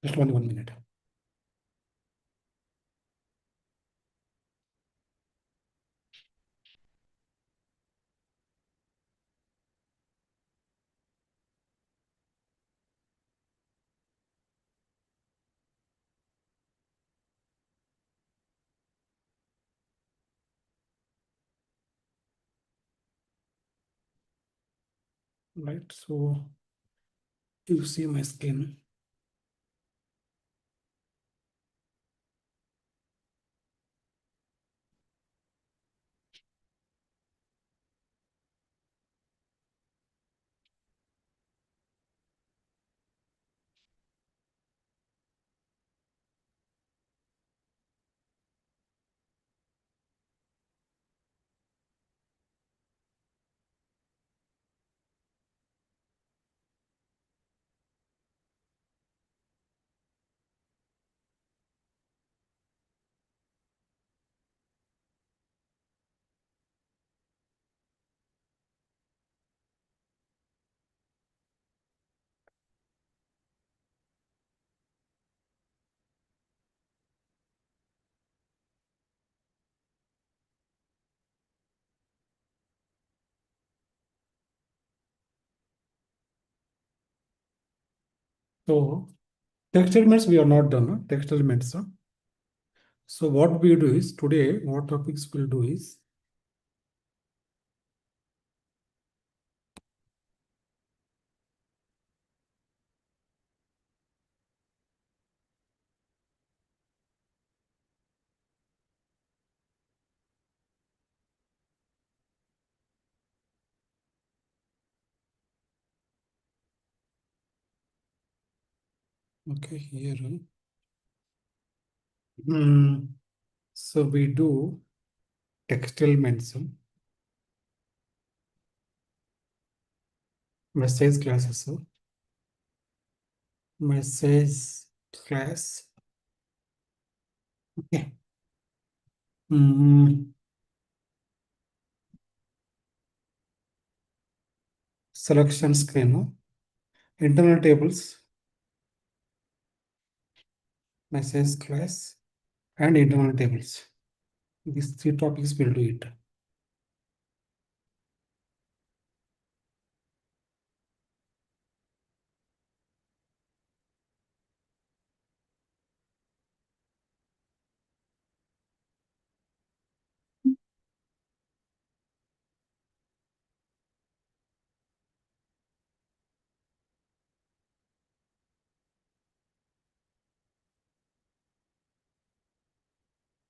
Just only 1 minute. Right, so you see my screen. So text elements we are not done. Text elements. So what we do is today, what topics we'll do is okay here. So we do text elements, message classes, message class. Okay. Selection screen, internal tables, message class, and internal tables. These three topics will do it.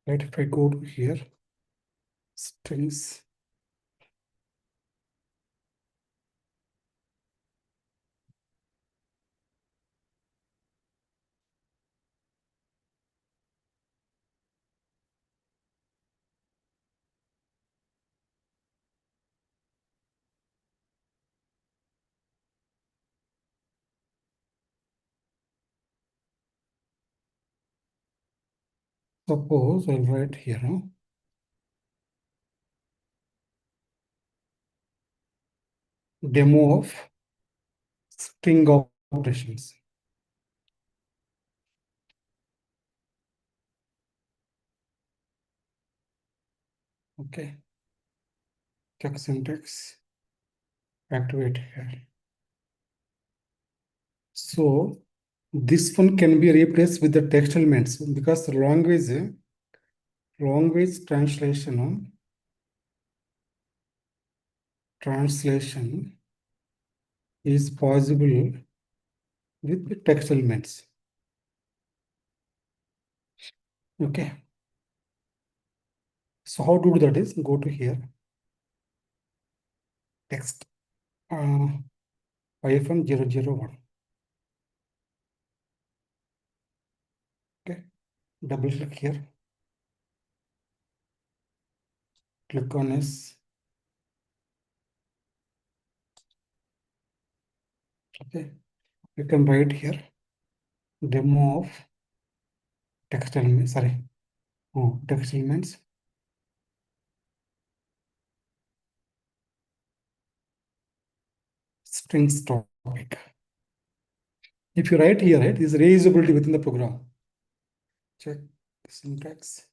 Right, if I go to here, strings, suppose I'll write here, demo of string operations. Okay. Check syntax, activate here. So this one can be replaced with the text elements because the language translation is possible with the text elements. Okay. So how to do that is go to here, text -001. Okay. Double click here. Click on S. Okay. You can write here demo of text elements. Sorry. Oh, text elements. Strings topic. If you write here, right, is reusability within the program. Check syntax.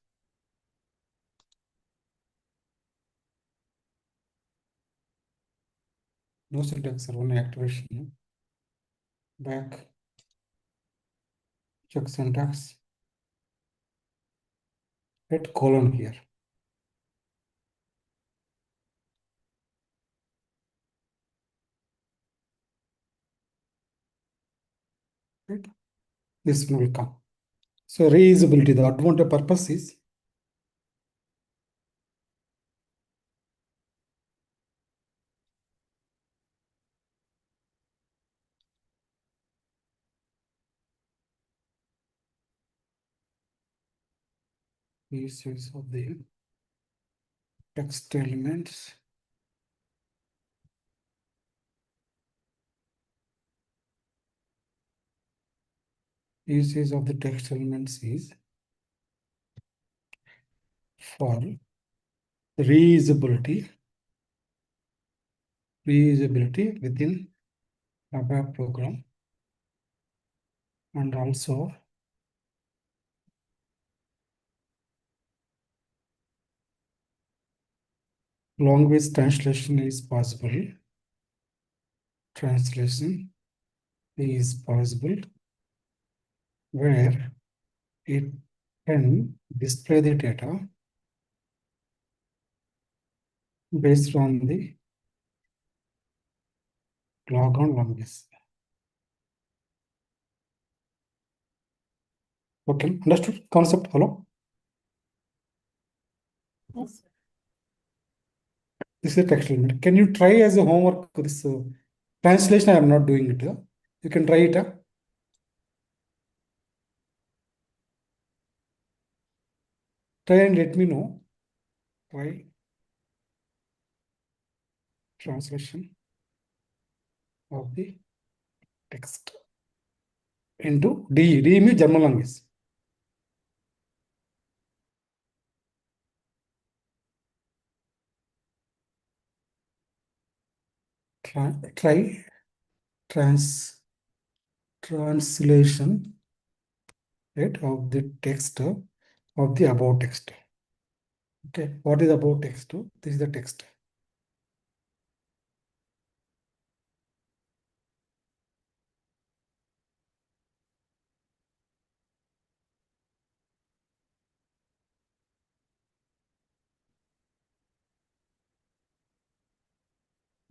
No syntax, only activation. Back. Check syntax. Hit colon here. Right? This one will come. So reusability, the advantage purpose is usage of the text elements. Usage of the text elements is for reusability within ABAP program, and also language translation is possible. Translation is possible where it can display the data based on the logon language. Okay, understood concept? Hello? Yes. This is a text element. Can you try as a homework this translation? I am not doing it. You can try it. Try and let me know. Try translation of the text into D. D means German language. Try translation, right, of the text of the above text. Okay, what is about text? This is the text.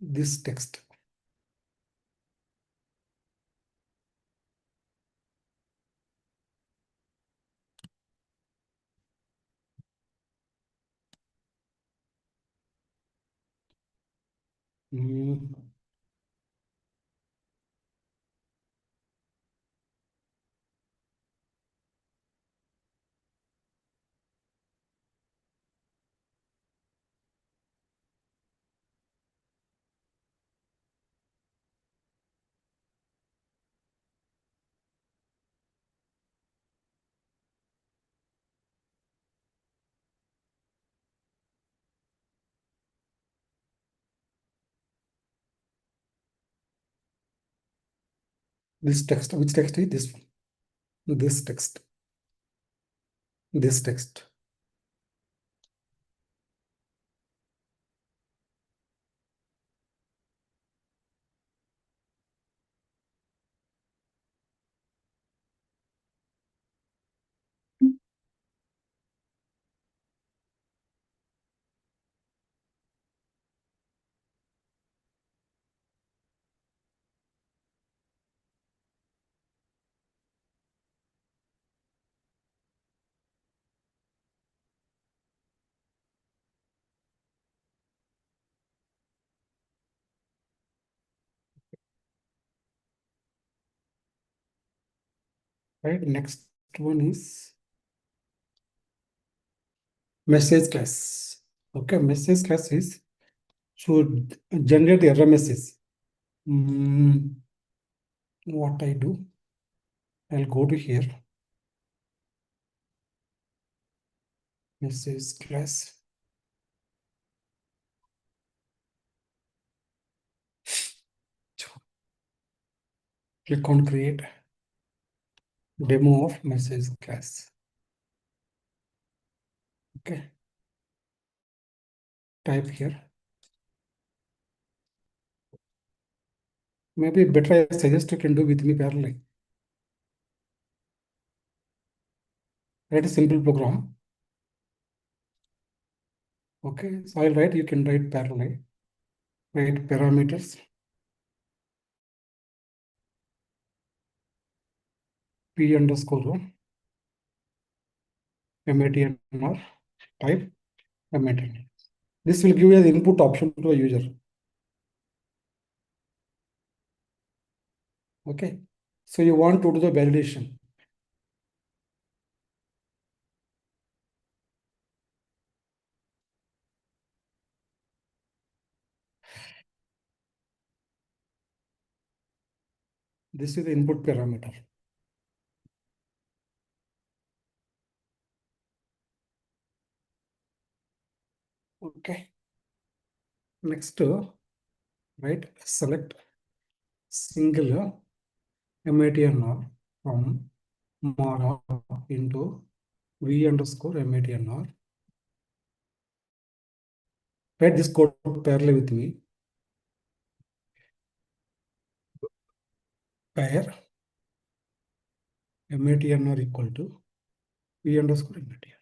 This text. Mm, this text. Which text is this one? This text. This text. Right. Next one is message class. Okay, message class is should generate error message. What I do, I'll go to here. Message class. Click on create. demo of message class. Okay. Type here. Maybe better I suggest you can do with me parallel. Write a simple program. Okay, so I'll write, you can write parallel. Write parameters. P underscore MATNR type MATNR. This will give you the input option to a user. Okay, so you want to do the validation. This is the input parameter. Okay. Next, right, select single MATNR from Mara into V underscore MATNR. Write this code parallel with me. Pair MATNR equal to V underscore MATNR.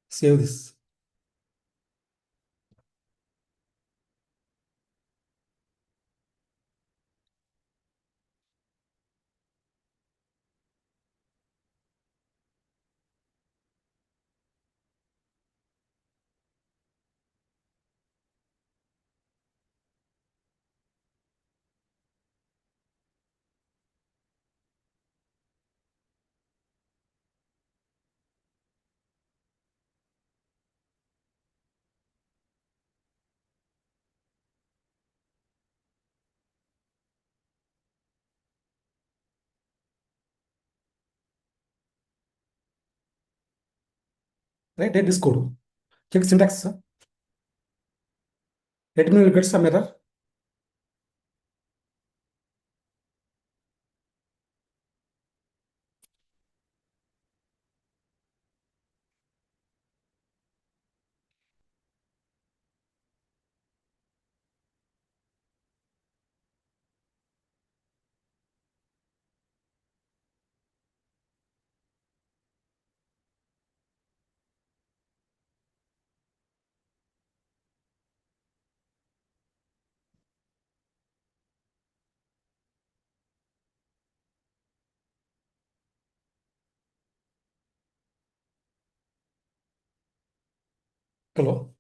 Save this. Right, write this code. Check syntax. Let me get some error. Hello.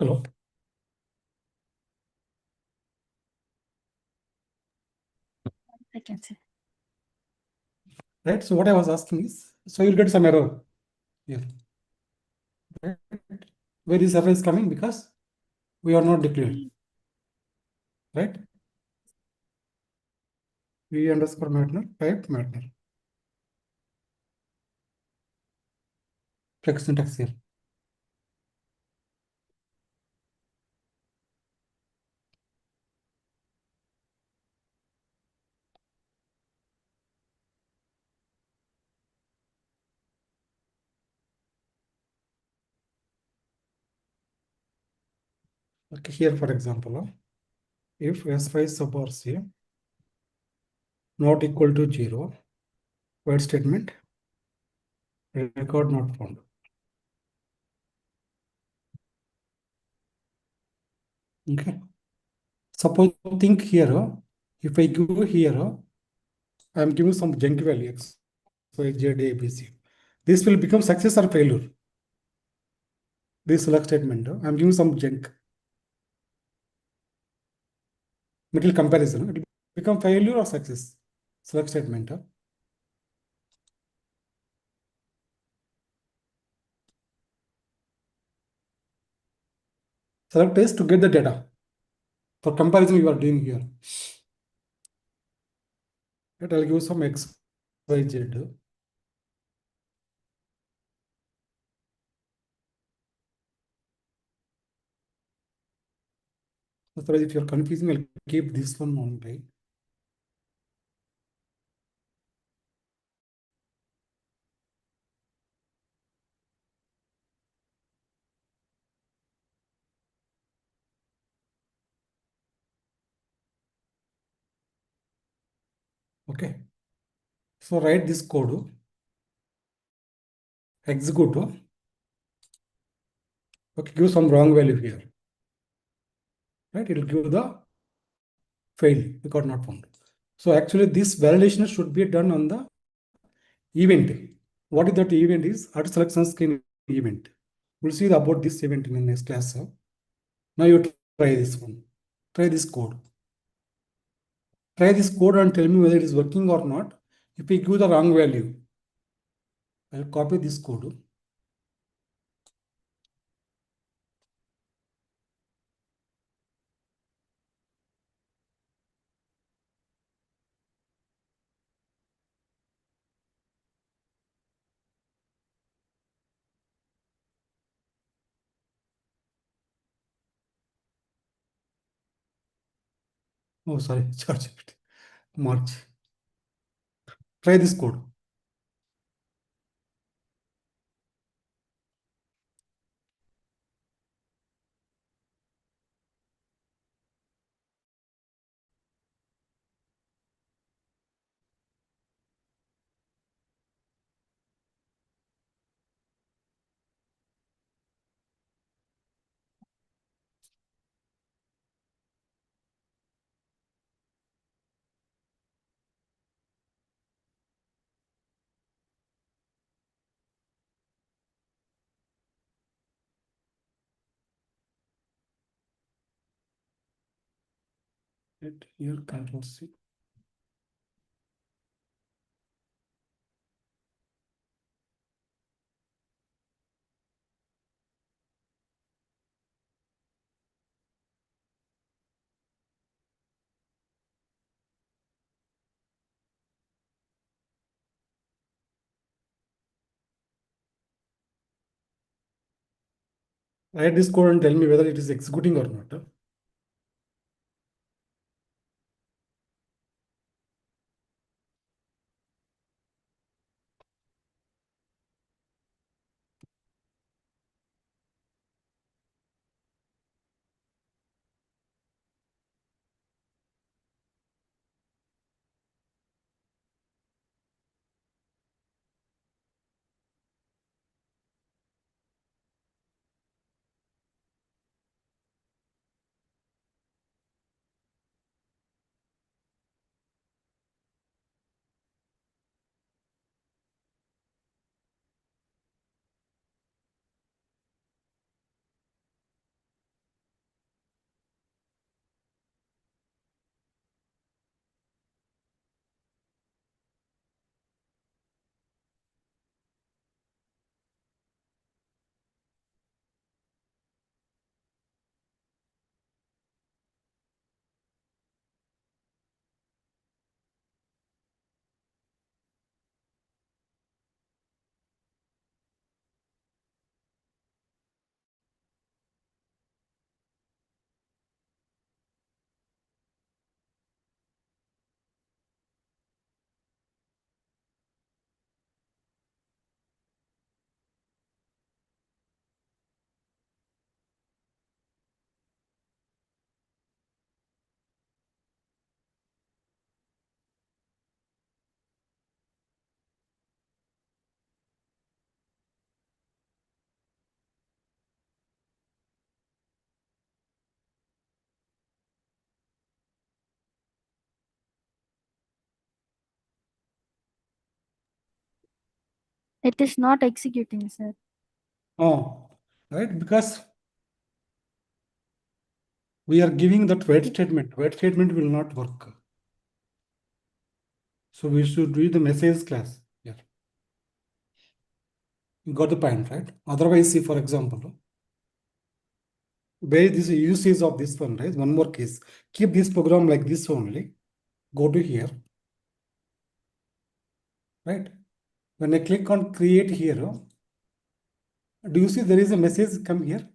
Hello. I can say. Right. So what I was asking is, so you'll get some error here. Right? Where this error is coming because we are not declared. Right? V underscore Matner, type Matner. Check syntax here. Okay, here for example, if S5 sub or C not equal to 0, void statement, record not found. Okay. Suppose think here, if I give here, I am giving some junk value x, y, z, a, b, c. This will become success or failure. This select statement, I am giving some junk. Middle comparison, it will become failure or success. Select statement. Select is to get the data. For comparison, you are doing here. Right, I'll give some x, y, z. Otherwise, if you're confusing, I'll keep this one only. Okay. So write this code, execute. Okay, give some wrong value here. Right, it will give the fail because not found. So actually, this validation should be done on the event. What is that event is auto selection screen event. We'll see about this event in the next class. Now you try this one. Try this code. Try this code and tell me whether it is working or not. If we give the wrong value, I'll copy this code. Oh, sorry, charge it. March. Try this code. Right here, Control C. Write this code and tell me whether it is executing or not. It is not executing, sir. Oh, right, because we are giving that wait statement. Wait statement will not work. So we should read the message class here. You got the point, right? Otherwise, see, for example, where this usage of this one, right? One more case. Keep this program like this only. Go to here, right? When I click on create here, do you see there is a message come here,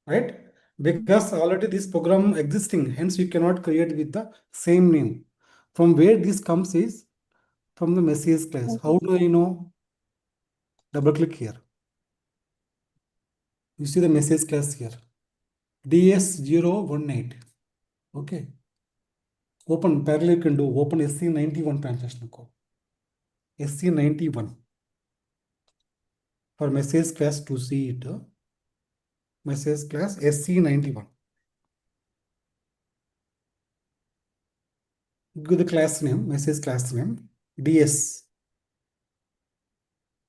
right? Because already this program existing, hence you cannot create with the same name. From where this comes is from the message class. How do I know? Double click here. You see the message class here. DS018. Okay. Open parallel you can do open SC91 transaction code. SC91 for message class to see it. Message class SC91. Give the class name, message class name, DS.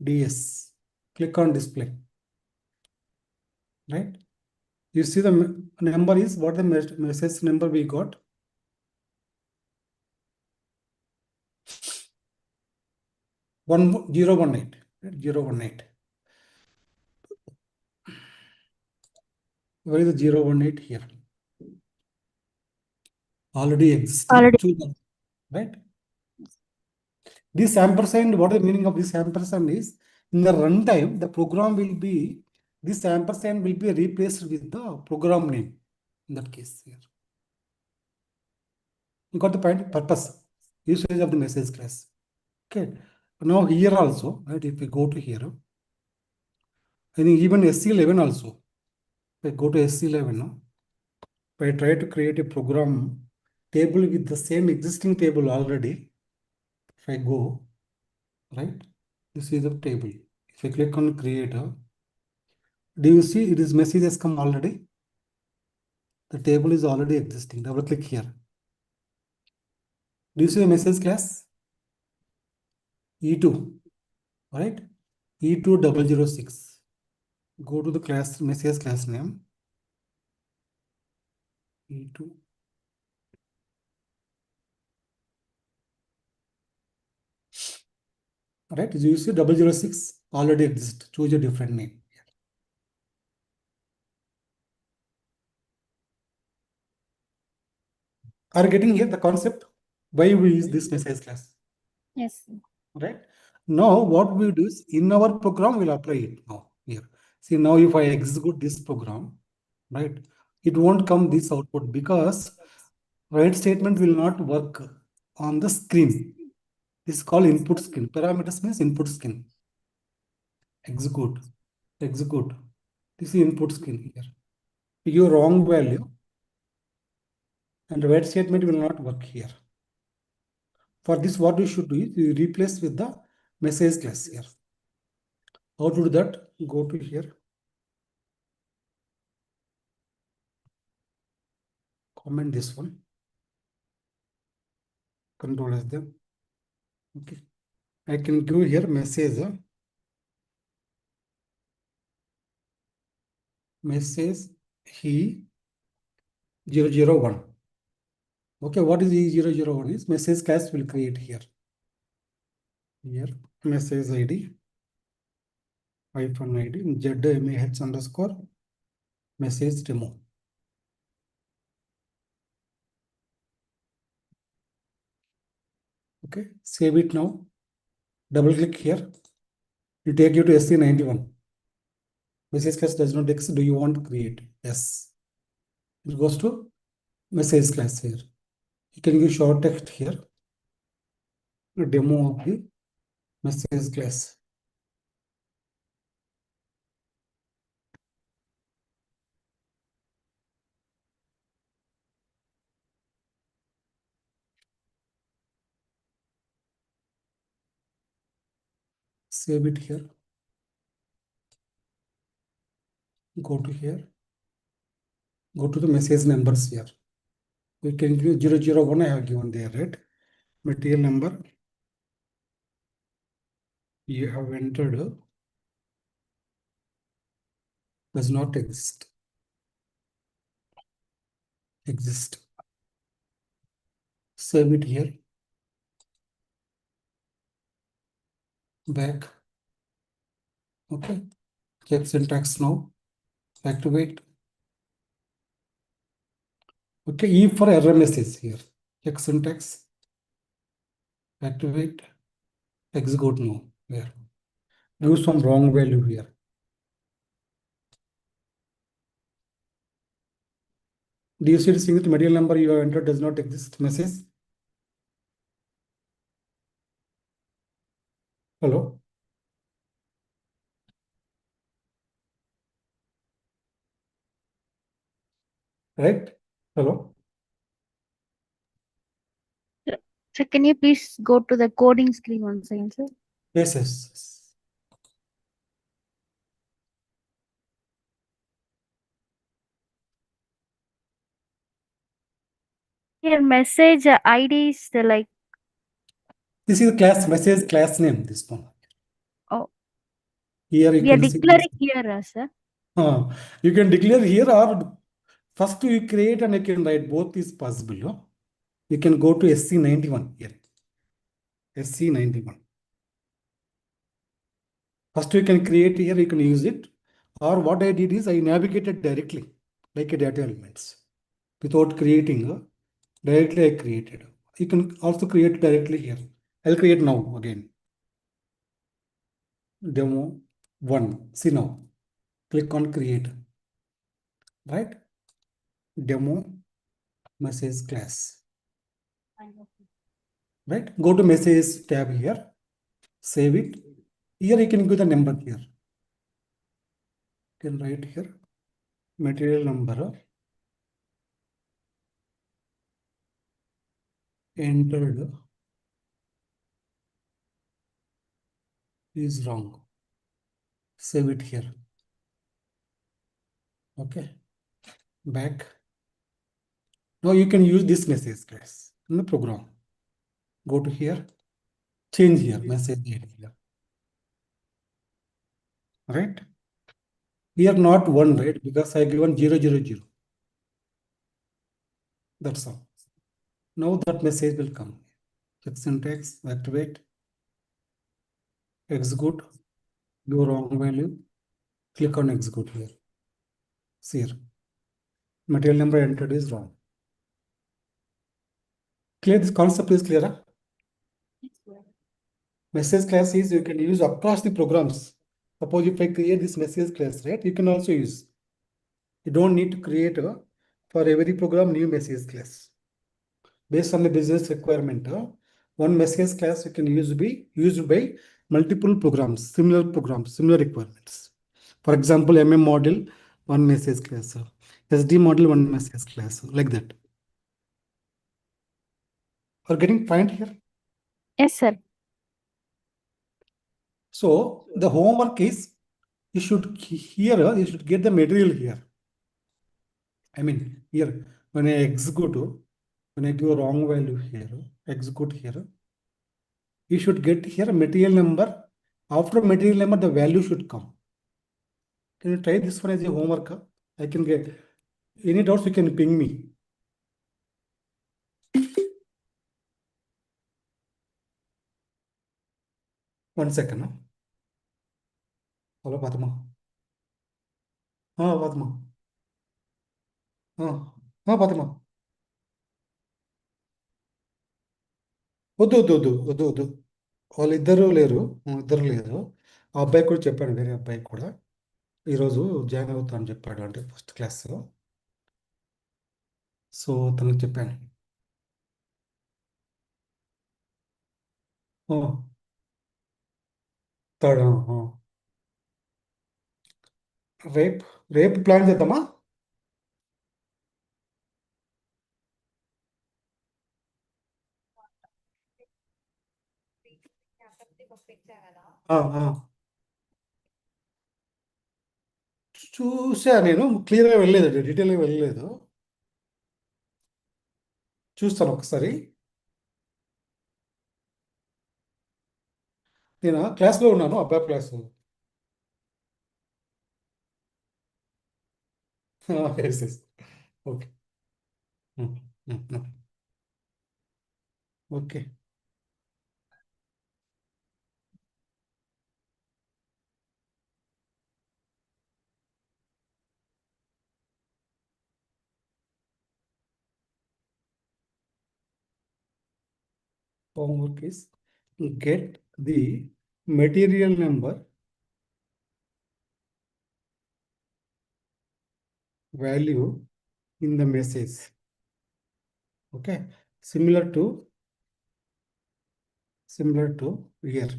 DS. Click on display. Right? You see the number is what the message number we got. 018. 018. Where is the 018 here? Already existing. Right? This ampersand, what the meaning of this ampersand is, in the runtime, the program will be, this ampersand will be replaced with the program name in that case here. You got the point? Purpose, usage of the message class. Okay. Now here also, right, if we go to here, I think even SC11 also, if I go to SC11 now, if I try to create a program table with the same existing table already, if I go, right, this is the table. If I click on creator, do you see this message has come already? The table is already existing. Double click here. Do you see the message class? E2, right? E2006. Go to the class message class name. E2. Right? Do you see 006 already exists? Choose a different name. Are you getting here the concept? Why we use this message class? Yes. Right? Now what we do is in our program we'll apply it now here. See now if I execute this program, right? It won't come this output because write statement will not work on the screen. This is called input screen. Parameters means input screen. Execute. Execute. This is input screen here. You give wrong value and the write statement will not work here. For this, what we should do is we replace with the message class here. How to do that? Go to here. Comment this one. Control as them. Okay. I can give here message. Message he 001. Okay, what is E001 is message class will create here. Here, message ID, hyphen ID, ZMAH underscore message demo. Okay, save it now. Double click here. It take you to SC91. Message class does not exist. Do you want to create? Yes. It goes to message class here. You can use short text here. A demo of the message class. Save it here. Go to here. Go to the message numbers here. We can give 001. I have given there, right? Material number you have entered does not exist. Save it here. Back. Okay. Check syntax now. Activate. Okay. E for error message here. Check syntax. Activate. Execute now. Here. Give some wrong value here. Do you see the single material number you have entered does not exist message? Hello? Right? Hello? So can you please go to the coding screen once again, sir? Yes, yes, yes. Here message ID is the like, This is the class message class name, this one. oh, Here you we are can see this. declaring here, sir. You can declare here or first you create and you can write, both is possible. You can go to SC91 here. SC91. First you can create here, you can use it. Or what I did is I navigated directly like a data elements without creating. Directly I created. You can also create directly here. I'll create now again. Demo 1. See now. Click on create. Right? Demo message class. Right? Go to message tab here. Save it. Here you can give the number here. You can write here. Material number entered is wrong. Save it here. Okay. Back. Now you can use this message class in the program. Go to here. Change here. Message ID here. Right? Here not 1, right? Because I given 000. That's all. Now that message will come. Check syntax, activate, execute, do wrong value, click on execute here. See here. Material number entered is wrong. Clear, this concept is clear? Huh? Message class is you can use across the programs. Suppose if I create this message class, right? You can also use. You don't need to create for every program new message class. Based on the business requirement, one message class you can be used by multiple programs, similar requirements. For example, MM model, one message class. SD model, one message class, like that. Are getting point here? Yes, sir. So the homework is you should you should get the material here. I mean, here when I execute, when I give a wrong value here, execute here, you should get here a material number. After material number, the value should come. Can you try this one as a homework? I can get any doubts, you can ping me. One second. Hello, Padma. Padma. Padma. వద్దు వద్దు వద్దు వద్దు వద్దు వాళ్ళిద్దరూ లేరు ఇద్దరు లేరు ఆ అబ్బాయి కూడా చెప్పాడు వేరే అబ్బాయి కూడా ఈరోజు జాయిన్ అవుతా అని చెప్పాడు అంటే ఫస్ట్ క్లాస్ సో తనకు చెప్పాను థర్డ్ రేపు రేపు ప్లాన్ చేద్దామా చూసా నేను క్లియర్గా వెళ్ళలేదు డీటెయిల్గా వెళ్ళలేదు చూస్తాను ఒకసారి నేను క్లాస్లో ఉన్నాను, అబ్బాయి class. Yes yes. Okay. Okay. Homework is get the material number value in the message. Okay. Similar to here.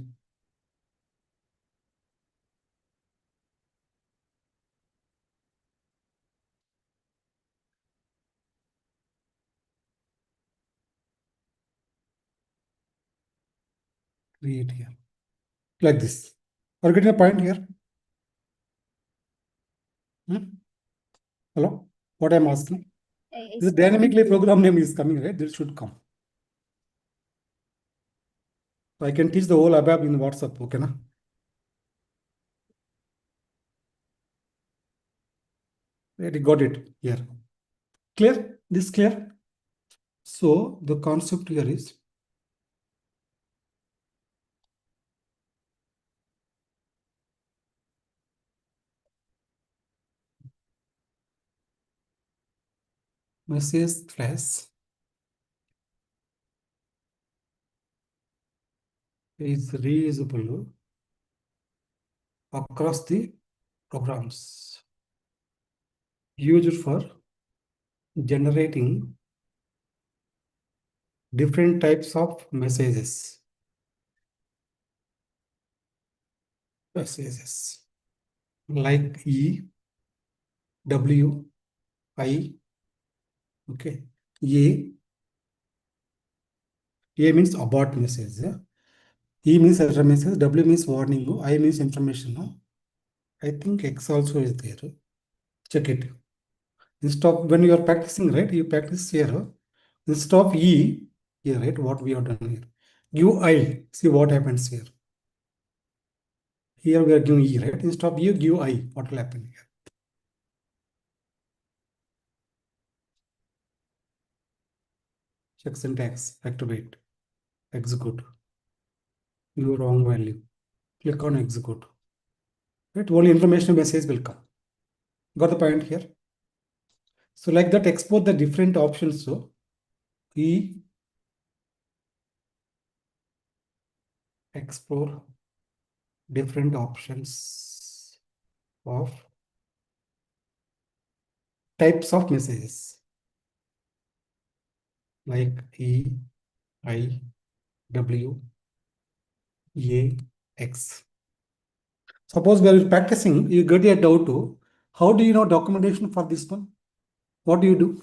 Create here. Like this. Are you getting a point here? Hello? What I'm asking? This dynamically program name is coming, right? This should come. So I can teach the whole ABAP in WhatsApp, okay? Na? Right, got it here. Clear? This clear? So the concept here is message class is reusable across the programs used for generating different types of messages. Like E, W, I, okay. A means abort message. Yeah? E means error message, W means warning, I means information. No? I think X also is there. Check it. Instead of when you are practicing, right? You practice here. Instead of E, here, right? What we have done here. Give I. See what happens here. Here we are giving E, right? Instead of you, give I. What will happen here? Check syntax. Activate. Execute. Give wrong value. Click on execute. Right? Only information message will come. Got the point here? So like that, export the different options. So E, explore different options of types of messages like E, I, W, A, X. Suppose we are practicing, you get a doubt to how do you know documentation for this one? What do you do?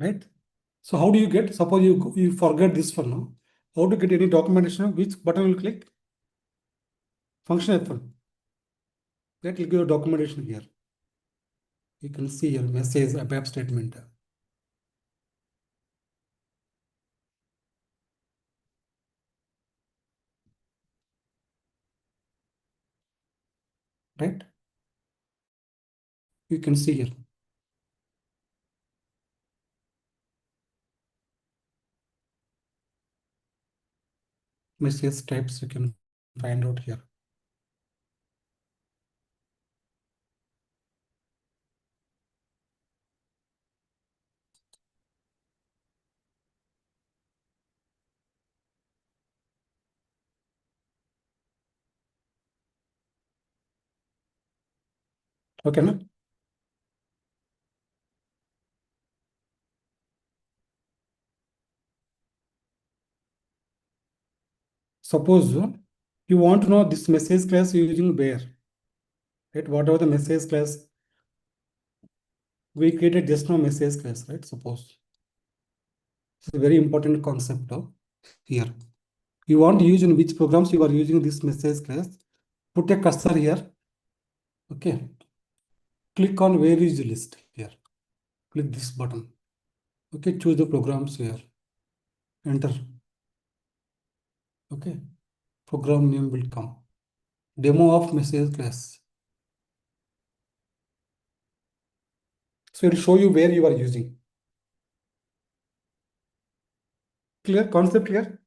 right? So how do you get, suppose you forget this one now, how to get any documentation, which button will click? Function F1. That will give you documentation here. You can see your message ABAP statement. Right? You can see here. Message types you can find out here. Okay, na? Suppose you want to know this message class using where, right? Whatever the message class we created just now message class, right? Suppose it's a very important concept here. You want to use in which programs you are using this message class. Put a cursor here. Okay. Click on where is the list here. Click this button. Okay. Choose the programs here. Enter. Okay. Program name will come. Demo of message class. So it will show you where you are using. Clear concept here?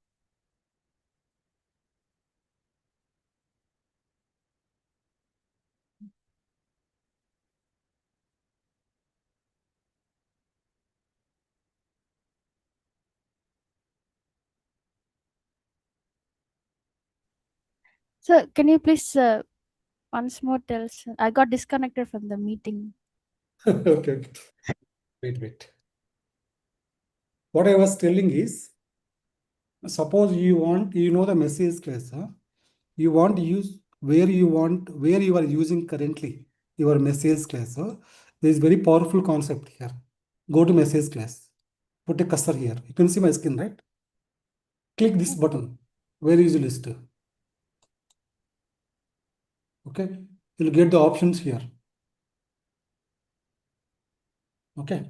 So can you please once more tell? Sir? I got disconnected from the meeting. Okay. Wait. What I was telling is, suppose you know the message class, huh? You want to use where you are using currently your message class. Huh? There is very powerful concept here. Go to message class. Put a cursor here. You can see my screen, right? Click this button. Where is the list? Okay. You'll get the options here. Okay.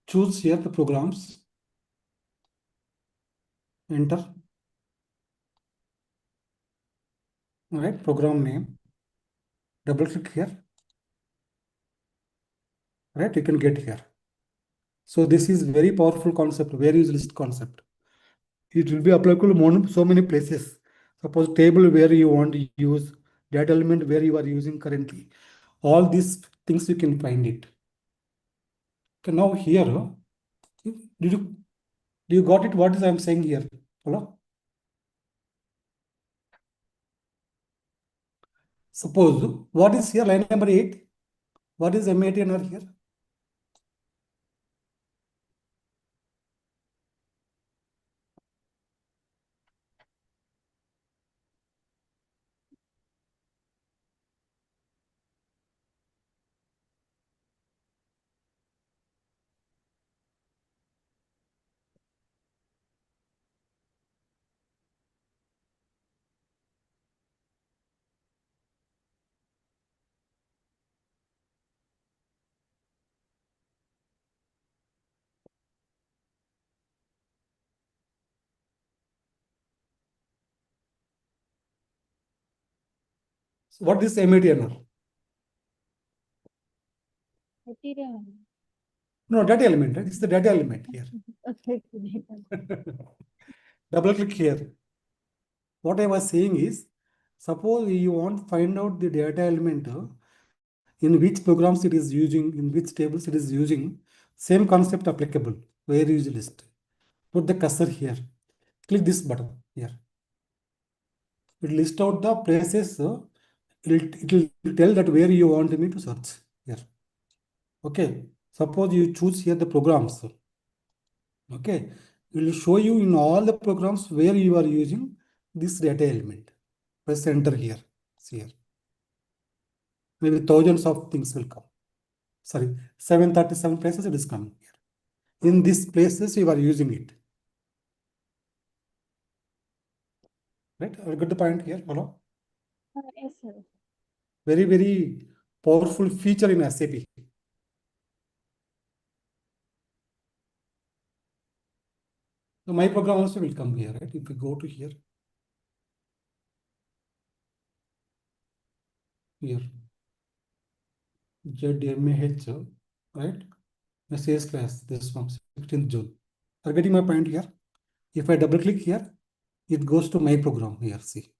Choose here the programs. Enter. All right. Program name. Double click here. Right. You can get here. So this is very powerful concept. Where is list concept? It will be applicable in so many places. Suppose table where you want to use, data element where you are using currently. All these things you can find it. Okay, now here, do you got it? What is I'm saying here? Hello? Suppose what is here line number 8? What is MATNR here? So what is MATNR? Material. No, data element. Right? It's the data element here. Okay. Double click here. What I was saying is, suppose you want to find out the data element in which programs it is using, in which tables it is using, same concept applicable. Where is list? Put the cursor here. Click this button here. It will list out the places. It will tell that where you want me to search here. Okay. Suppose you choose here the programs. Okay. It will show you in all the programs where you are using this data element. Press enter here. See here. Maybe thousands of things will come. Sorry, 737 places it is coming here. in these places you are using it. Right? I got the point here. Hello. Yes, sir. Very, very powerful feature in SAP. So my program also will come here, right? If we go to here, ZMAH, right? The sales class, this one, 16th June. Are getting my point here? If I double click here, it goes to my program here. See,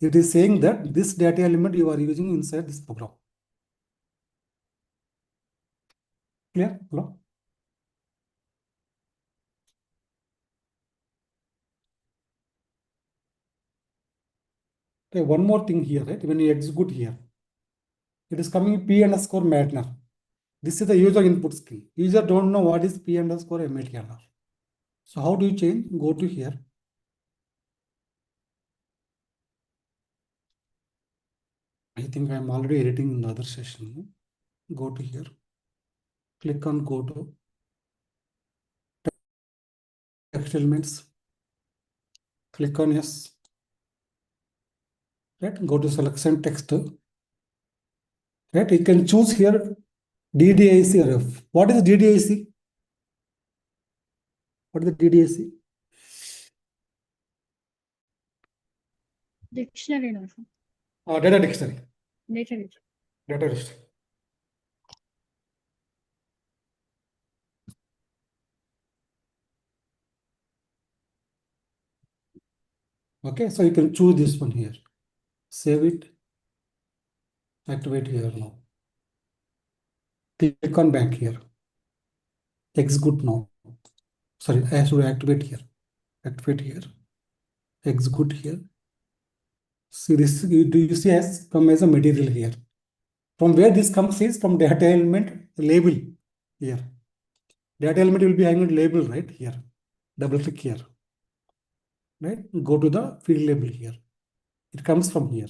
it is saying that this data element you are using inside this program. Clear? Hello? Okay, one more thing here, right? When you execute here, it is coming P underscore Matner. This is the user input screen. User don't know what is P underscore MLTNR. So how do you change? Go to here. I think I'm already editing in the other session. Go to here. Click on go to text elements. Click on yes. Right. Go to selection text. Right. You can choose here DDIC ref. What is DDIC? What is the DDIC? Dictionary, no, sir. Data dictionary. Dictionary. Data dictionary. Okay, so you can choose this one here. Save it. Activate here now. Click on back here. Execute now. Sorry, I should activate here. Activate here. Execute here. See this, do you see has come as a material here. From where this comes is from data element label here. Data element will be having a label right here. Double click here. Right? Go to the field label here. It comes from here.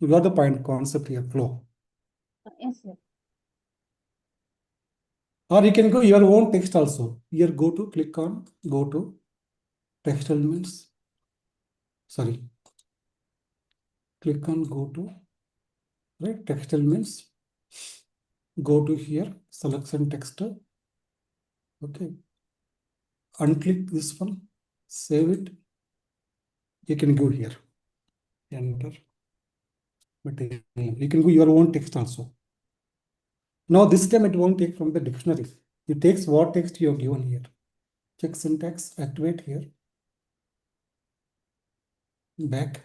You got the point concept here, flow. Yes, sir. Or you can go your own text also. Here go to click on go to text elements. Sorry. Click on go to right text elements. Go to here, selection text. Okay. Unclick this one, save it. You can go here. Enter. You can go your own text also. Now this time it won't take from the dictionary. It takes what text you have given here. Check syntax, activate here. Back.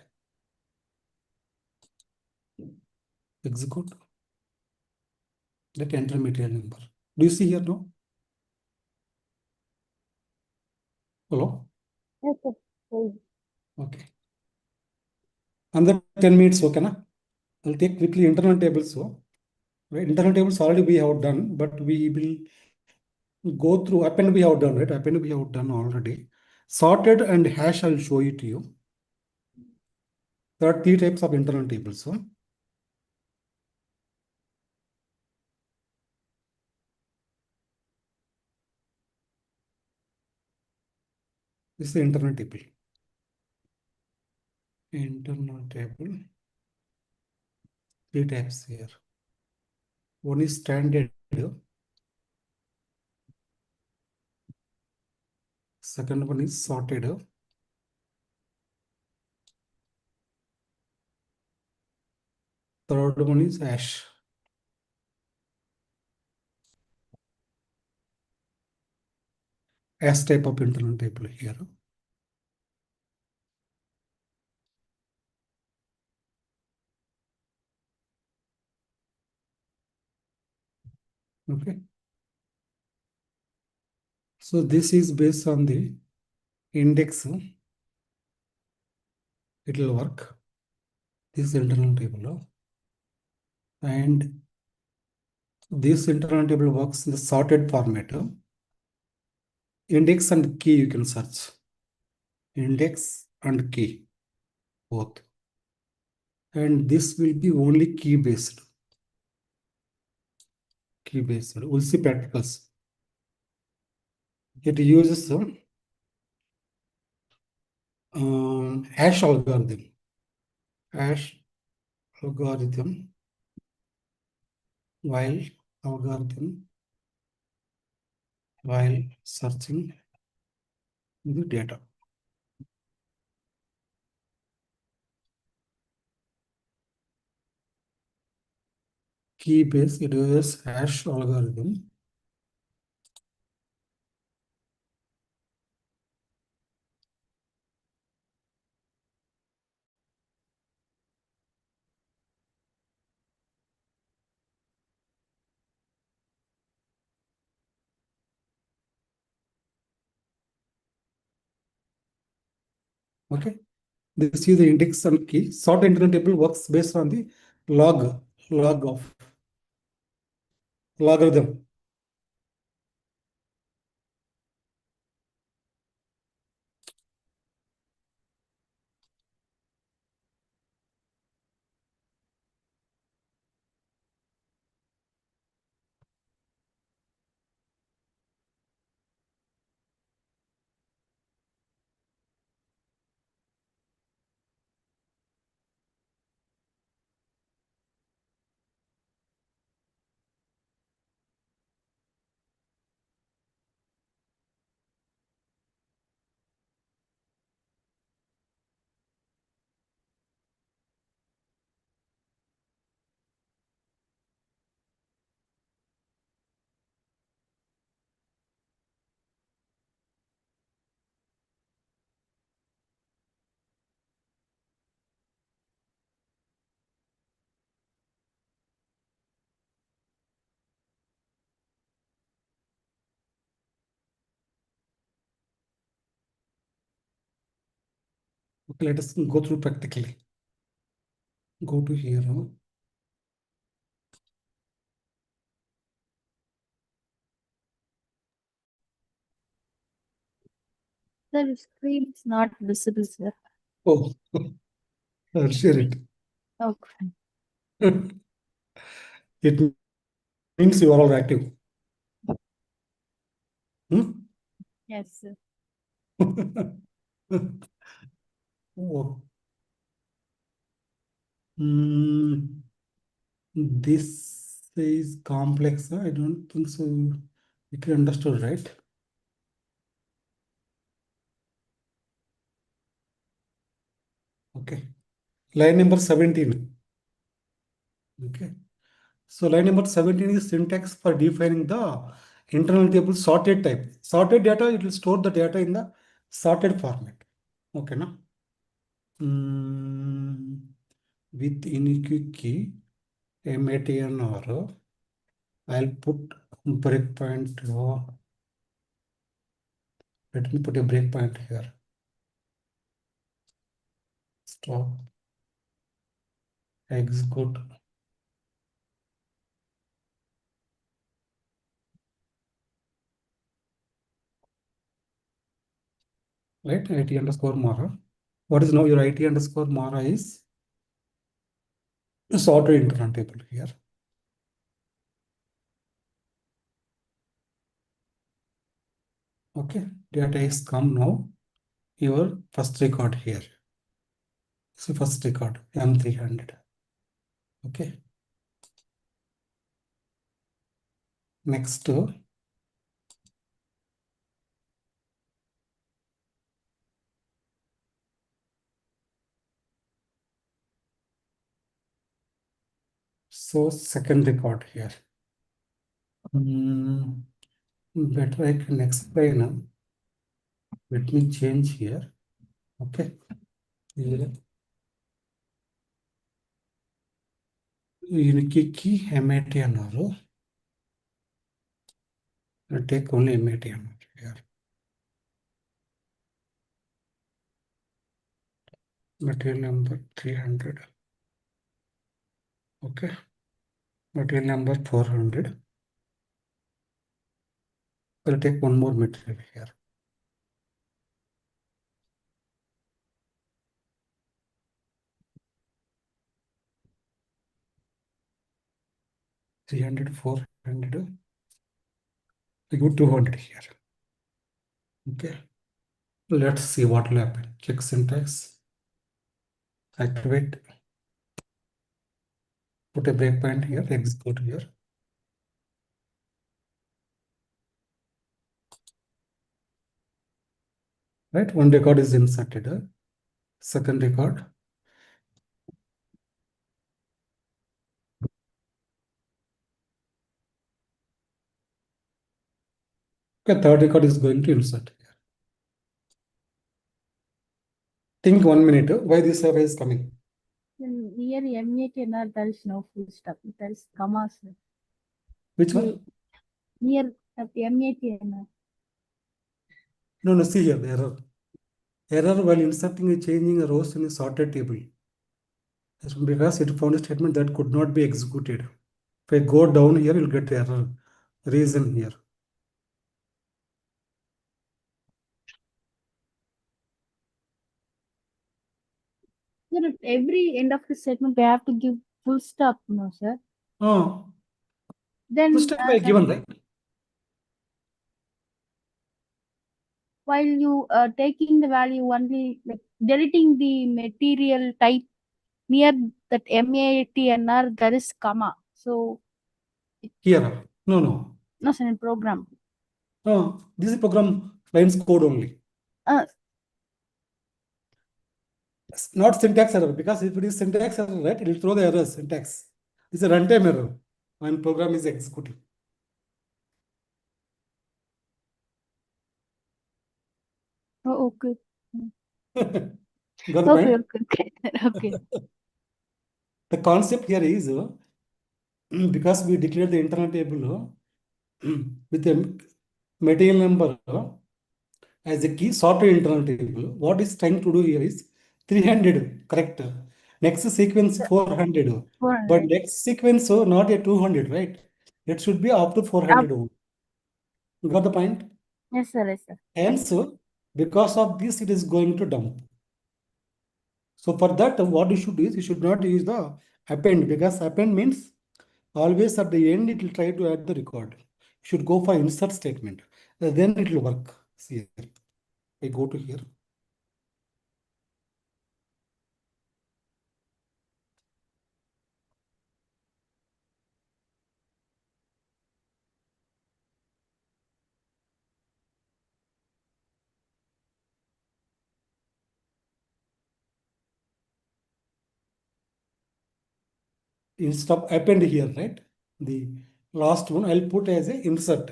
Execute. Let enter material number. Do you see here now? Hello? Yes, sir. Okay. Another 10 minutes, okay, na? I'll take quickly internal tables. So, right? Internal tables already we have done, but we will go through append we have done, right? Append we have done already. Sorted and hash, I'll show it to you. There are three types of internal tables. So, this is the internal table. Internal table. Three types here. One is standard. Second one is sorted. Third one is hash. Hash type of internal table here. Okay. So this is based on the index. It will work. This is internal table. And this internal table works in the sorted format. Index and key you can search. Index and key, both. And this will be only key based. Key based. We'll see practicals. It uses hash algorithm. Hash algorithm while algorithm while searching the data. Key base, it uses hash algorithm. Okay. This is the index and key. Sort internal table works based on the log of logarithm. Okay, let us go through practically. Go to here. The screen is not visible, sir. Oh, I'll share it. Okay. It means you are all active. Hmm? Yes, sir. Oh. Hmm. This is complex. I don't think so. You can understood, right? Okay. Line number 17. Okay. So line number 17 is syntax for defining the internal table sorted type. Sorted data, it will store the data in the sorted format. Okay, na? With unique key, MATN or I'll put breakpoint. Let me put a breakpoint here. Stop. Execute. Right? IT underscore Mara. What is now your IT underscore Mara is sorted internal table here. Okay. Data is come now. Your first record here. So first record M300. Okay. Next, so second record here. Better I can explain. Let me change here. Okay. Here. Unique key MATN or I'll take only MATN here. Material number 300. Okay. Material number 400. I'll take one more material here. Three hundred, 400. I go 200 here. Okay. Let's see what will happen. Check syntax. Activate. Put a breakpoint here. Execute here. Right. One record is inserted. Second record. Okay. Third record is going to insert. Think 1 minute. Why this error is coming? Near MATNR, there is no full stop. There is commas. Which one? Near at MATNR. No, see here the error. Error while inserting and changing a rows in a sorted table. That's because it found a statement that could not be executed. If I go down here, you'll get error. Reason here. Sir, at every end of the statement, we have to give full stop, no, sir. Oh, Then full stop I given, right? while you taking the value only, like deleting the material type near that MATNR, there is comma. So Here. No. no, sir, in program. Oh, this is program lines code only. Uh, It's not syntax error, because if it is syntax error, right, it will throw the error syntax. It's a runtime error when program is executing. oh, okay. Got the Okay, point? okay, okay. The concept here is because we declared the internal table with the material number as a key sorted internal table. What is trying to do here is 300, correct? Next sequence 400, but 400. next sequence not a 200, right? It should be up to 400 only. You got the point? Yes, sir, yes, sir. Hence, because of this, it is going to dump. So for that, what you should do is you should not use the append, because append means always at the end it will try to add the record. You should go for insert statement. Then it will work. See here. I go to here. Instead of append here, right? The last one I'll put as a insert.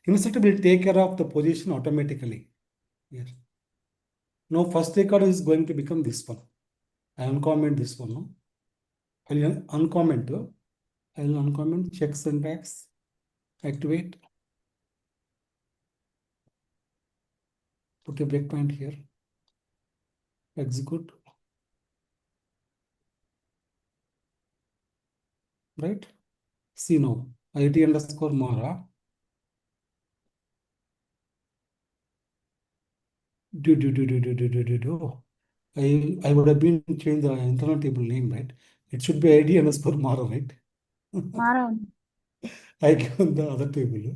Insert will take care of the position automatically. Here. Now first record is going to become this one. I uncomment this one. No? I'll uncomment. I'll uncomment, check syntax, activate, put a breakpoint here, execute. Right? See now, IT underscore Mara. I would have been changed the internal table name, right? It should be ID underscore Mara, right? Maroon. I given the other table.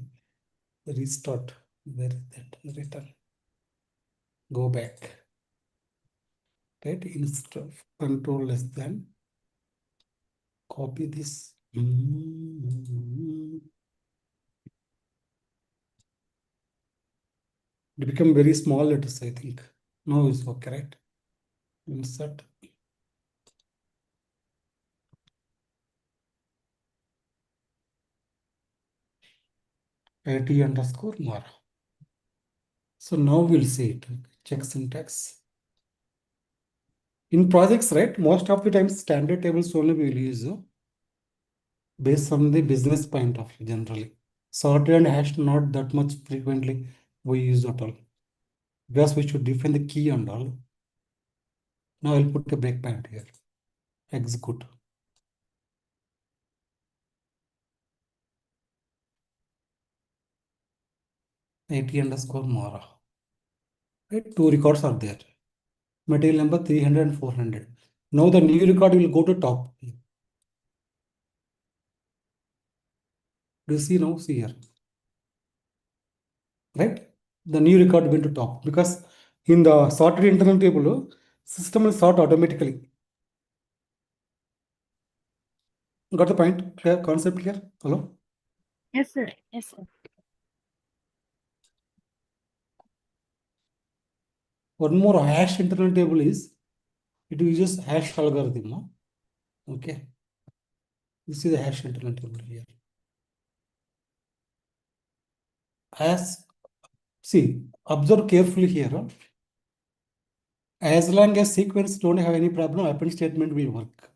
Restart. Where is that? Return. Go back. Right? Instead of control less than. Copy this. It become very small letters, I think. Now is okay, right? Insert. IT underscore Mara. So now we'll see it. Check syntax. In projects, right, most of the time standard tables only we will use based on the business point of view generally. Sorted and hashed not that much frequently we use at all. Because we should define the key and all. Now I'll put a breakpoint here. Execute. IT underscore Mara. Right, two records are there. Material number 300 and 400. Now the new record will go to top. Do you see now? See here. Right? the new record went to top, because in the sorted internal table, system will sort automatically. Got the point? Clear? Concept clear? Hello? Yes, sir. Yes, sir. One more hash internal table is, it uses hash algorithm. No? Okay. This is the hash internal table here. As, see, observe carefully here. Huh? As long as sequence don't have any problem, append statement will work.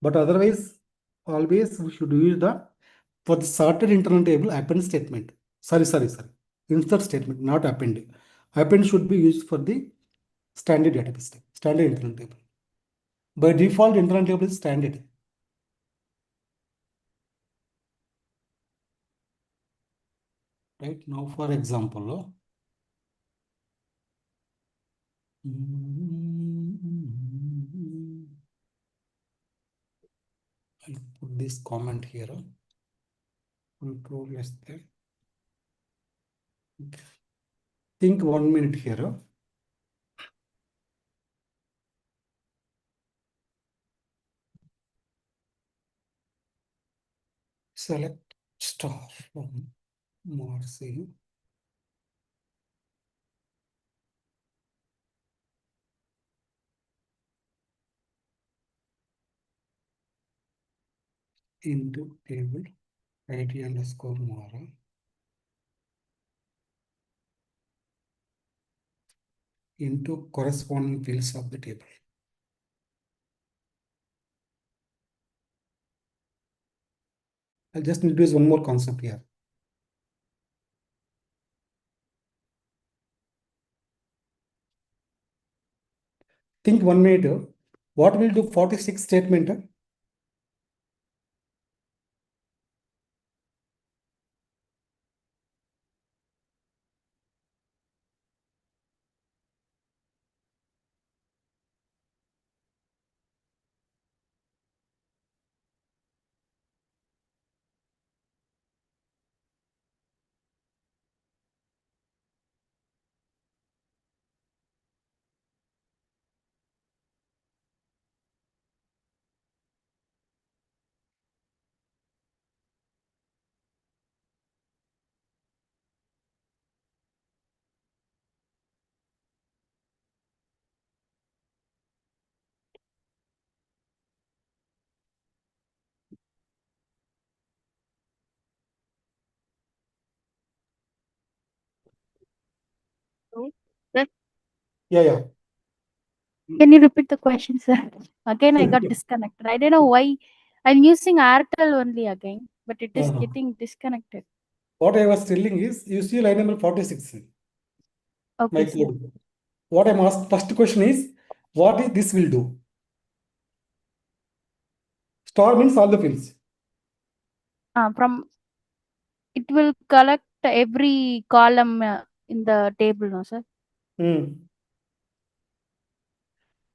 But otherwise, always we should use the, for the sorted internal table, append statement. Sorry. Insert statement, not append. Append should be used for the standard database type, standard internal table. By default, internal table is standard. Right now, for example, I'll put this comment here. Control S there. Think 1 minute here. Select star from Marcy. Into table ID underscore Mara into corresponding fields of the table. I'll just introduce one more concept here. Think 1 minute. What will do 46 statement? Sir, Yeah. can you repeat the question, sir? Again, I got disconnected. I don't know why. I'm using Airtel only again, but it is Uh-huh. getting disconnected. What I was telling is, you see line number 46, my Okay, sir. code. What I'm asked, first question is, what is this will do? Star means all the fields. From it will collect every column in the table, no, sir?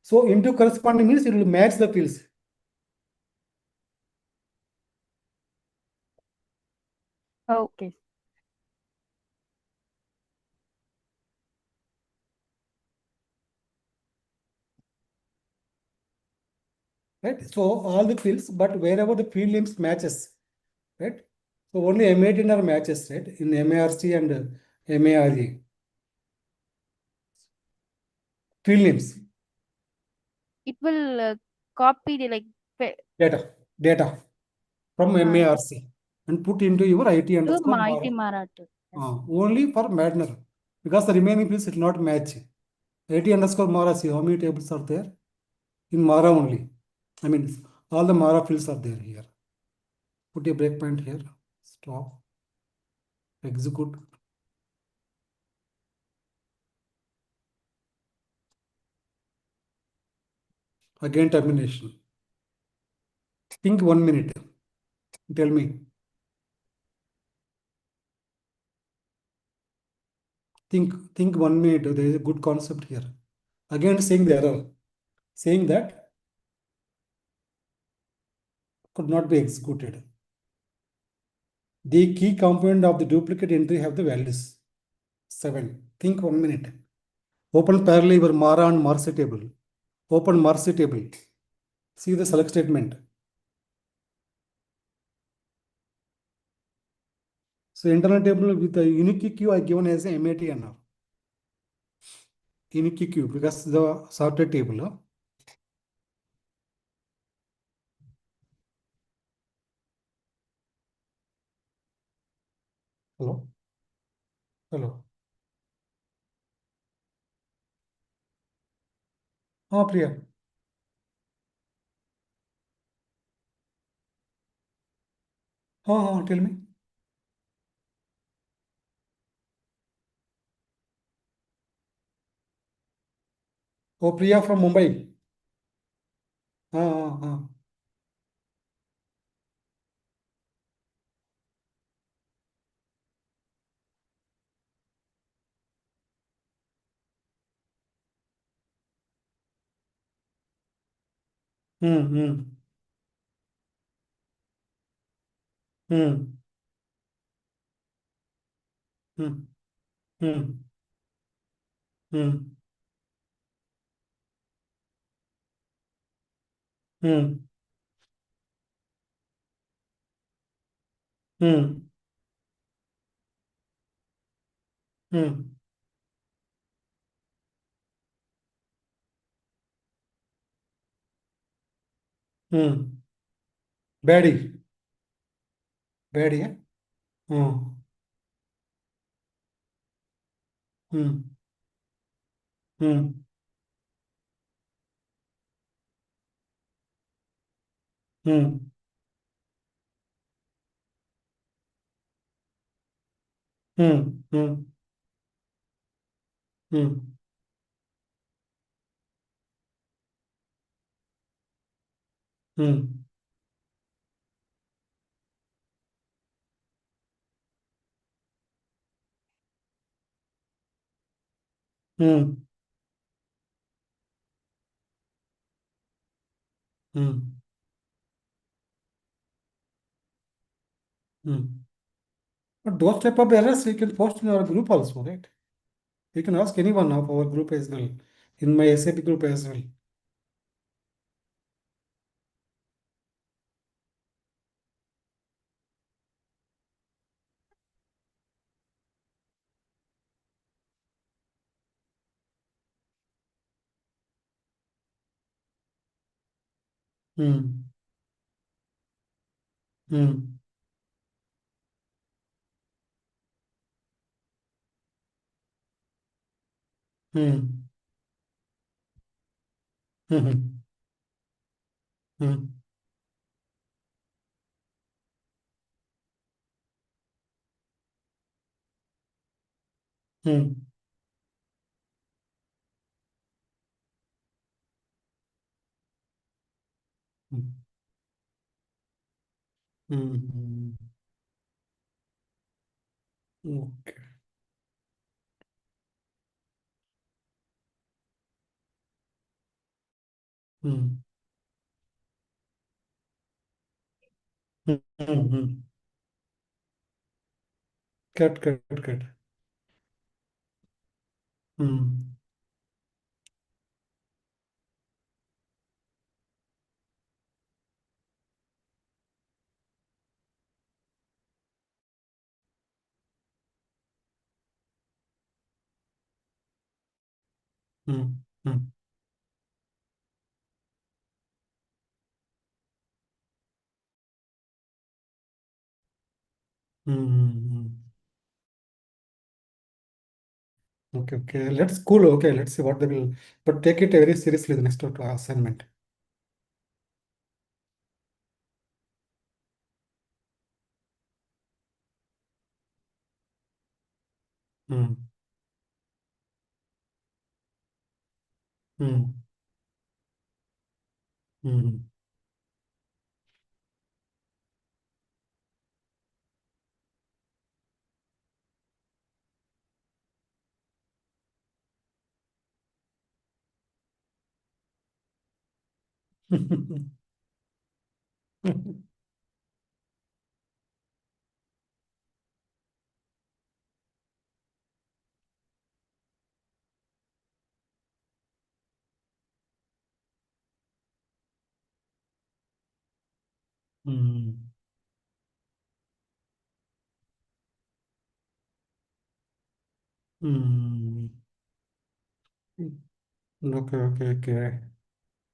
So into corresponding means it will match the fields. Okay. Right? So all the fields, but wherever the field names matches, right? So only M18 are matches, right? In MARC and MARE. Field names, It will copy the data from MARC and put into your IT to underscore Mighty Mara. Marathi. Yes. Only for Madner, because the remaining fields will not match. IT underscore Mara, see how many tables are there? In Mara only. I mean, all the Mara fields are there here. Put a breakpoint here. Stop. Execute. Again termination. Think 1 minute. Tell me. Think 1 minute. There is a good concept here. Again saying the error. Saying that could not be executed. The key component of the duplicate entry have the values. 7. Think 1 minute. Open parallel your Mara and Marcy table. Open Marcy table. See the select statement. So internal table with the unique key I given as a MATNR. Unique key because the sorted table. Huh? Hello? Hello? Priya. Tell me. Priya from Mumbai. हाँ हाँ. हम्म. हम्म. हम्म. हम्म. हम्म. हम्म. हम्म. हम्म. हम्म. Baddie. Baddie है. हम्म. हम्म. हम्म. हम्म. हम्म. हम्म. हम्म. हम्म. हम्म. हम्म. हम्म. But those type of errors you can post in our group also, right? You can ask anyone of our group as well, in my SAP group as well. Hmm. Hmm. Hmm. Hmm. Hmm. Hmm. Hmm. Hmm. Okay. Hmm. Hmm. Cut. Hmm. Hmm. Hmm. Hmm. Okay, okay. Let's cool. Okay, let's see what they will. But take it very seriously the next assignment. Hmm. Hmm. Hmm. Hmm. Hmm. Okay, okay, okay.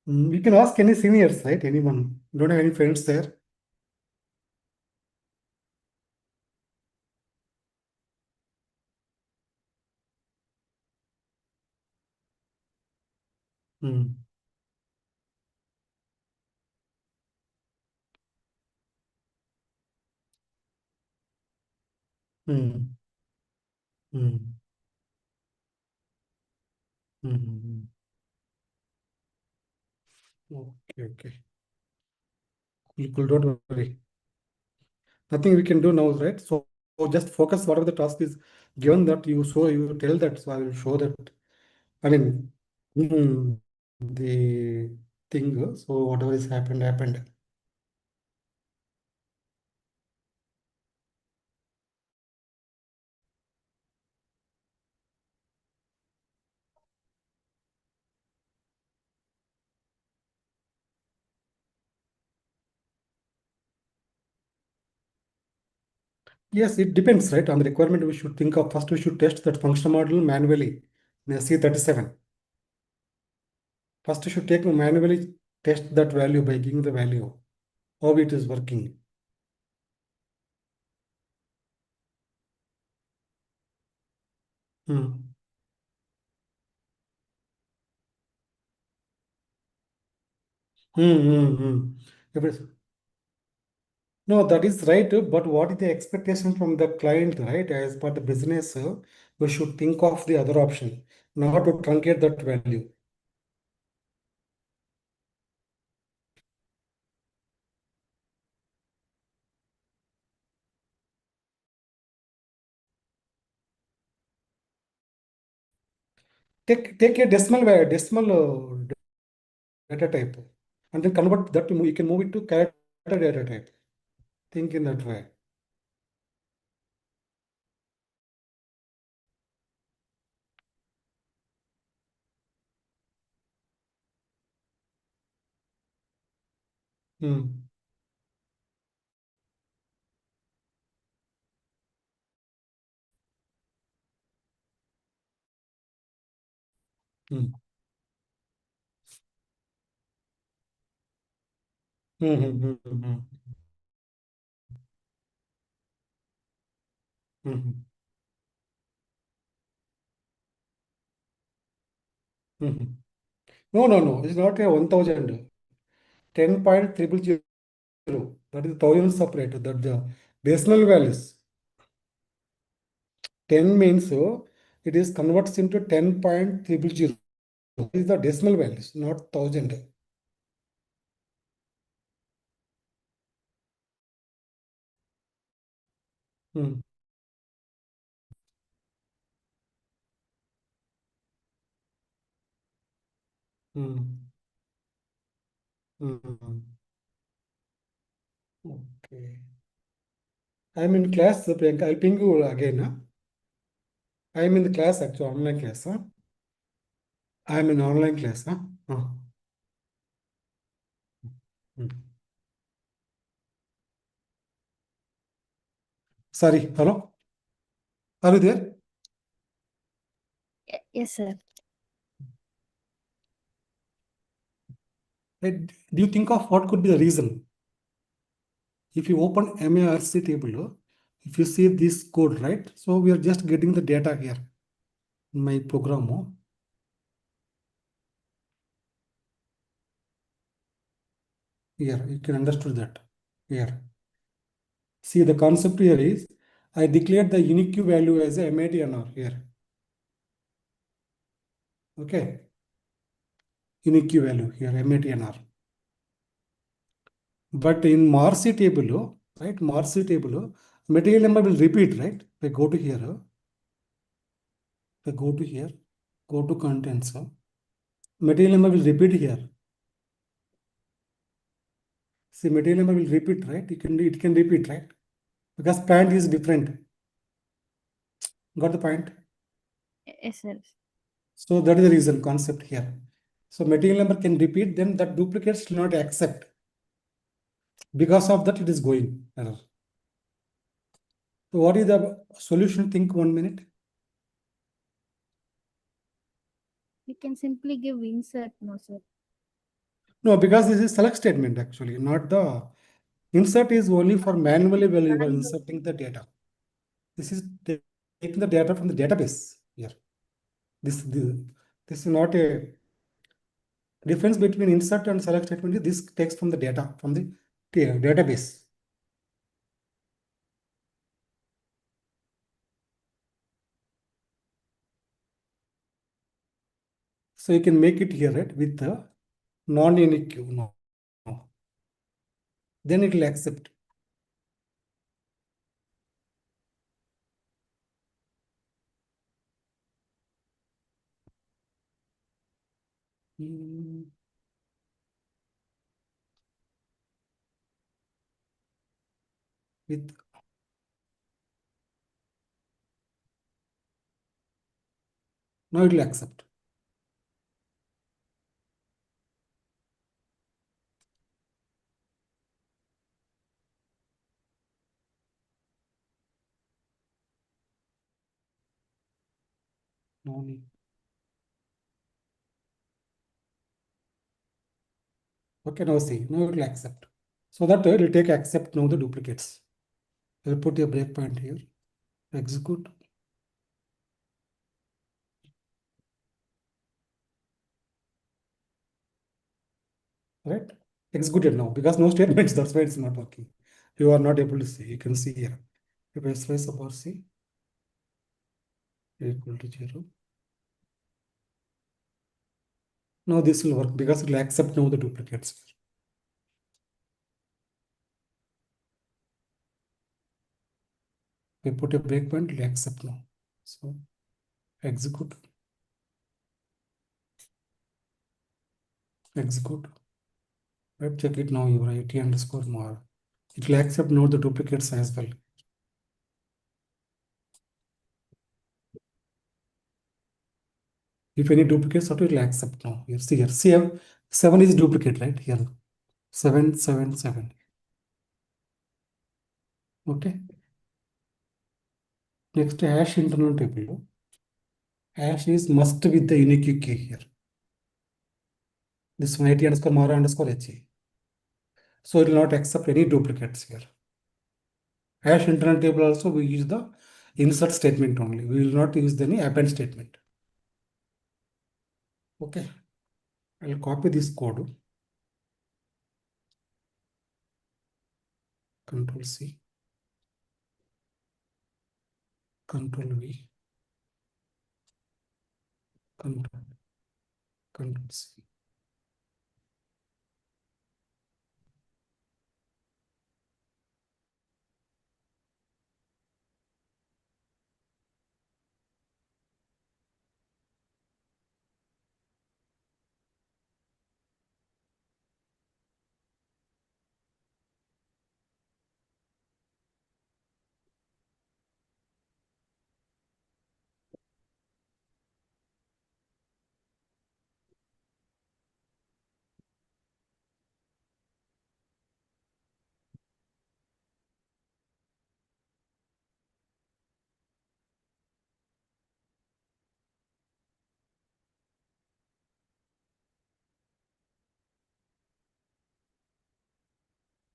You can ask any seniors, right? Anyone. Don't have any friends there? Hmm. Hmm. Hmm. Hmm. Okay, okay. Cool, cool, don't worry. Nothing we can do now, right? So just focus whatever the task is given that you show, you tell that. So I will show that. I mean, the thing. So whatever is happened, happened. Yes, it depends, right? On the requirement, we should think of first. We should test that function model manually in C37. First, you should take manually test that value by giving the value how it is working. Hmm. Hmm. Hmm. Hmm. If it's- No, that is right. But what is the expectation from the client, right? As per the business, we should think of the other option, not to truncate that value. Take a decimal data type, and then convert that to you can move it to character data type. Think in that way. Hmm. Hmm. Hmm. Hmm. Hmm. Hmm. Hmm. Hmm. Hmm. No, no, no. It's not a 1000. 10.000. That is thousand separate. That the decimal values. 10 means it is converts into 10.000. Is the decimal values, not thousand. Hmm. Hmm. Hmm. Hmm. Okay. I'm in class, Priyanka. I'll ping you again. Huh? I'm in the class, actually, online class. Huh? I'm in online class. Huh? Huh. Hmm. Sorry, hello? Are you there? Yes, sir. Do you think of what could be the reason? If you open MARC table, if you see this code, right? So we are just getting the data here in my program. Here, you can understand that. Here. See, the concept here is I declared the unique value as a MATNR here. Okay. Unique value here, MATNR. But in Marcy table, right? Marcy table, material number will repeat, right? If I go to here, if I go to here, go to contents, material number will repeat here. See, material number will repeat, right? It can repeat, right? Because pant is different. Got the point? Yes, sir. So that is the reason concept here. So material number can repeat, then that duplicates will not accept. Because of that, it is going error. So what is the solution? Think 1 minute. You can simply give insert, no sir. No, because this is select statement actually, not the insert is only for manually when you are inserting the data. This is taking the data from the database here. This, this is not a difference between insert and select statement. This takes from the data from the database. So you can make it here, right, with the non-unique queue. No. Then it will accept. Hmm. With now it will accept. No need. Okay, now see, now it will accept. So that it will take accept now the duplicates. We'll put a breakpoint here. Execute. Right? Executed now because no statements, that's why it's not working. You are not able to see. You can see here. If I space support C equal to 0. Now this will work because it will accept now the duplicates. We put a breakpoint, it will accept now. So execute. Execute. Right, check it now, your IT underscore more. It will accept now the duplicates as well. If any duplicates, it will accept now. You see here, see 7 is duplicate, right? Here, 777. Okay. Next, hash internal table. Hash is must with the unique key here. This one 80 underscore Mara underscore HE. So it will not accept any duplicates here. Hash internal table also we use the insert statement only. We will not use any append statement. Okay. I'll copy this code. Control C. Control V. Control. Control C.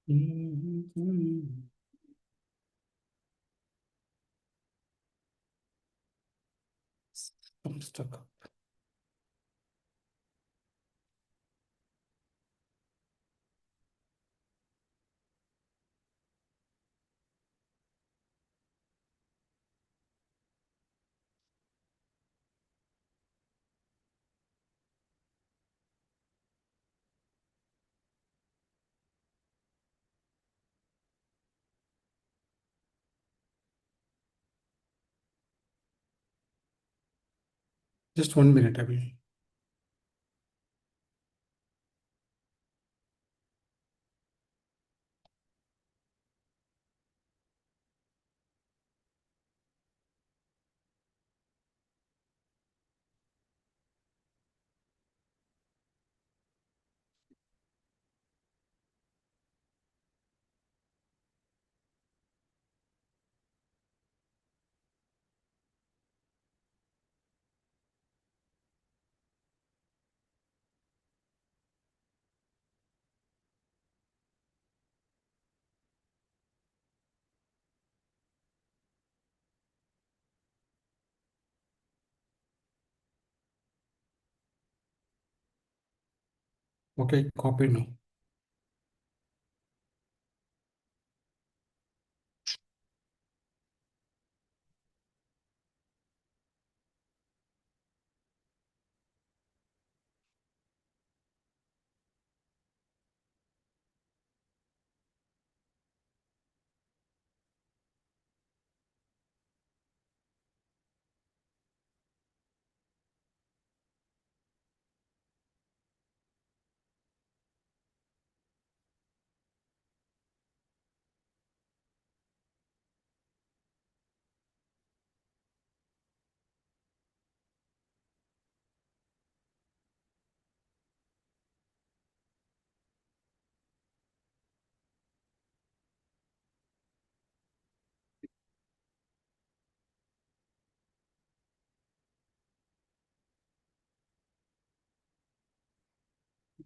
I'm stuck. Just 1 minute, I will. Okay, copy now.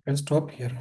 I'll stop here.